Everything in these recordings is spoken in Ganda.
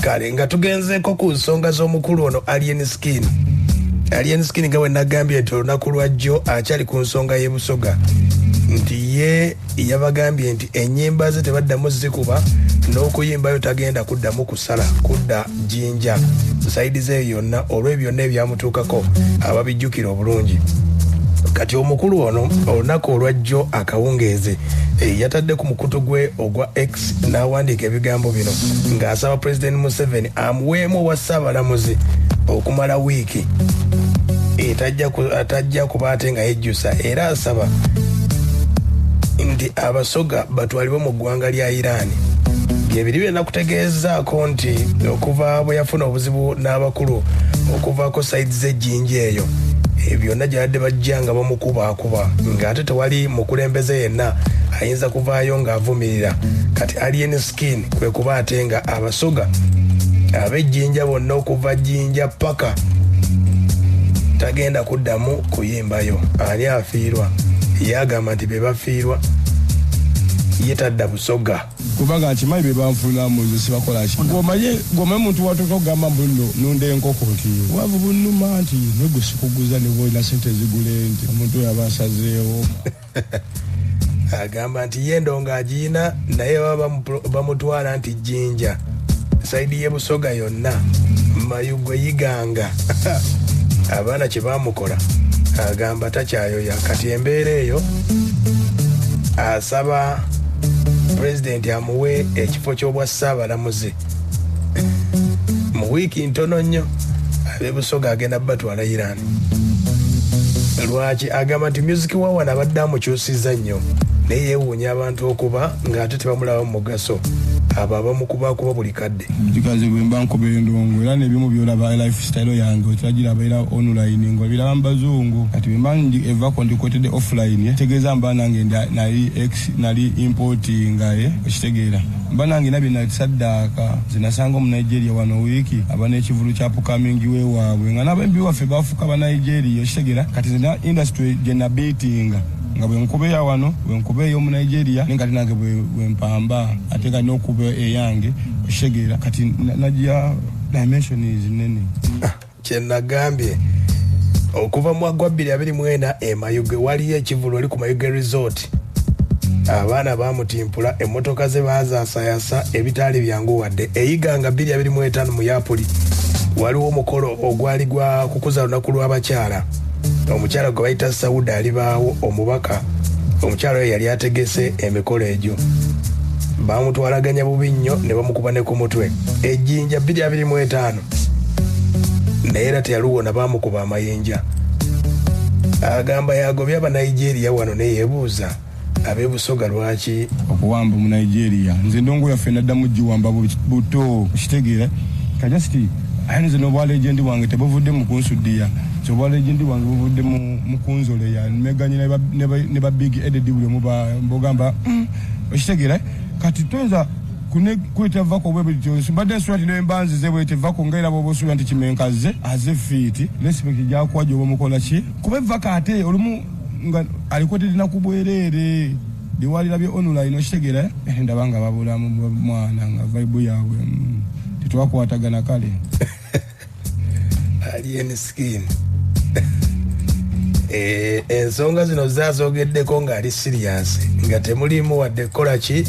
kale nga tugenzeko ku nsonga z'omukulu ono Alien Skin nga bwe nagambye nti olunaku lwajjo akyali ku nsonga y'e Busoga nti ye yabagambye nti ennyimba ze tebaddamu zikuba n'okuyimbayo tagenda kuddamu kusala kudda Jinja saidi ze yonna olw'ebyonna ebyamutuukako ababijjukira obulungi. Kati omukulu ono olunaku olwajjo akawungeeze yatadde ku mukutu gwe ogwa X n'awandiika ebigambo bino ng'asaba President Museveni amuweemu owa Ssaabalamuzi okumala wiiki atajja kuba ate nga yejjusa, era asaba nti abasoga batwalibwe mu ggwanga lya Iran. Byebiri bye nakutegeezaako nti okuva bwe yafuna obuzibu n'abakulu okuvaako sayidi z'ejjinja eyo byonna gy'abadde bajja nga bamukubaakuba ng'ate tewali mukulembeze yenna ayinza kuvaayo ng'avumirira. Kati Alien Skin kwe kuba ate nga abasoga ab'ejjinja bonna okuva Jjinja paka tagenda kuddamu kuyimbayo. Ani afiirwa? Yagamba nti be bafiirwa yetadda Busoga kubanga akimanyi be banfuna muzi sibakola ki gomaye muntu watoka ogamba mbuno nunde enkoko nti wavu bunnuma nti nego sikuguza ne boina sente zigule nti omuntu yabasazeewo agamba nti yendo nga agiina naye bamutwala nti Jjinja saidi ye Busoga yonna mayugwe yiganga abaana kye bamukola agamba takyayoya. Kati embeera eyo asaba President amuwe ekifo ky'obwa Ssaabalamuzi mu wiiki ntono nnyo ab'e Busoga agenda batwala Iran. Lwaki? Agamba nti music wawana abadde amukyusizza nnyo naye yeewuunya abantu okuba ng'ate tebamulaba mu mugaso abo abamukubakuba buli kadde. Kikaze bwe mba nkobe endongo era n'ebimu byolaba lifestyle yange otiragira abaira online ngo biraba mbazungu kati bwe mba eva kondikwetedde offline tegeeza mba nange nali nali importing ngaye ekitegeera mba nange nabye nalisaddaaka zinasanga mu Nigeria wano wiiki abana ekivulu kya upcoming we waabwe nga nabembi waffe bafuka ba Nigeria ekitegeera kati zina industry gye nabetinga nga bwe nkube ya wano bwe nkube yo mu Nigeria ninga nange bwe mpamba ate nga n'okuba eyange ekitegeera kati najja dimension is nene kye nagambye okuva mu gwa 2024 Mayuge waliyo ekivulu oli ku Mayuge Resort abaana bamutimpula emmotoka ze bazaasayasa ebitaali byangu wadde eyiganga 2025 mu Yapoli waliwo omukolo ogwali gwa kukuza lunaku lw'abakyala. Omukyala gwe bayita Sauda alibaawo omubaka omukyala oyo yali ategese emikolo egyo bamutwalaganya bubi nnyo ne bamukuba ne ku mutwe Ejjinja 2025 naye era teyaluwona bamukuba amayinja. Agamba yagobya aba Nigeria wano ne yeebuuza ab'e Busoga lwaki okuwamba mu Nigeria nze ndongo yaffe naddamu giwamba buto kitegeera kajasiti ayinza n'obwa legend wange tebuvudde mu kunsudiya obwa legend wange buvudde mu kunzole ya meganye ne ba big eded buli mbogamba kitegeera kati toza kwita vako bwe bityo mbadde swati n'embanzi ze bwete vako ngaira bo bosu anti kimenkaze aze fiti respect ja kwaje omukola ki kuba vaka ate olumu nga alikote dina kubwerere diwalira bye online okitegeera ndabanga babula mwana nga vibe yawe titwakwatagana kale Alien Skin ensonga zino zaazogeddeko ng'ali serious nga temulimu wadde kola ki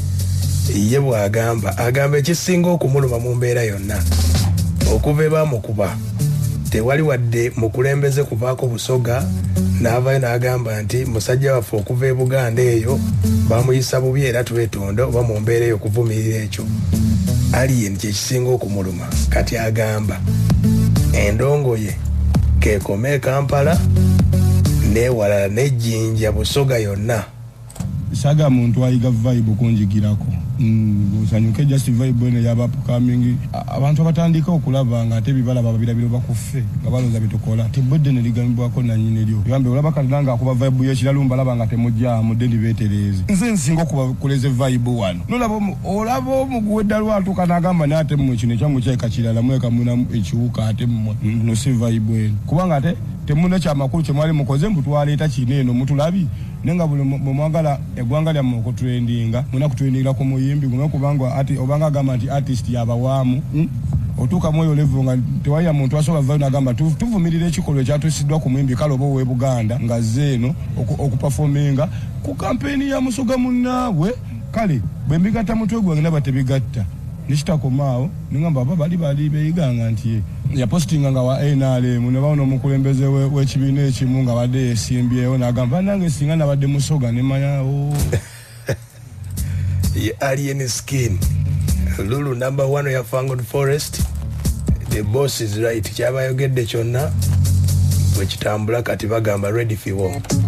ye bw'agamba ekisinga okumuluma mu mbeera yonna okuva ebamukuba tewali wadde mukulembeze kuvaako Busoga n'avaayo n'agamba nti musajja waffe okuva e Buganda eyo bamuyisa bubi era twetonda oba mu mbeera eyo okuvumirira ekyo. Alien kyekisinga okumuluma kati agamba endongo ye kekome Kampala n'ewalala n'Ejjinja Busoga yonna saga muntu ayiga vibe kunjigirako busanyuke just vibe ne yaba upcoming abantu abatandika okulaba nga ate bibala babirabiro bakuffe nga baloza bitukola tibodde ne ligambwako na nyine lyo yambe olaba kalanga akuba vibe yekilalumba laba nga temujja mudendi betereze nze nsingo kuba kuleze vibe wano nolabo olabo mugwedda lwatu kanagamba nate mu kino kyamu kyeka kirala mweka muna ekiwuka ate no si vibe kubanga ate temuna kya makulu kyemwali mukoze mbutwaleta kineno mutulabi nenga buli mwagala egwanga lya mu trendinga muna kutrendinga ku muyimbi gumwe kubanga ati obanga gama anti artist yabawamu otuuka mu eyo level nga tewaliya muntu asobola vaayo n'agamba tuvumirira ekikolwa ekyatuusiddwa ku muyimbi kale oba ow'e Buganda nga azze eno okupafominga ku kampeyini ya Musoga munnaabwe kale bwe mbigatta mutwe gwange naba tebigatta nekitakomaawo ningamba bali beyiganga nti yapostinga nga wa NRM ne baona omukulembeze w'ekibiina ekimu nga badde yesimbyewo n'agamba nange singa nabadde Musoga ne manyawo Alien Skin Lulu number 1 ya Fangold Forest. The boss is right. Kyaba yogedde kyonna bwe kitambula kati bagamba ready for war.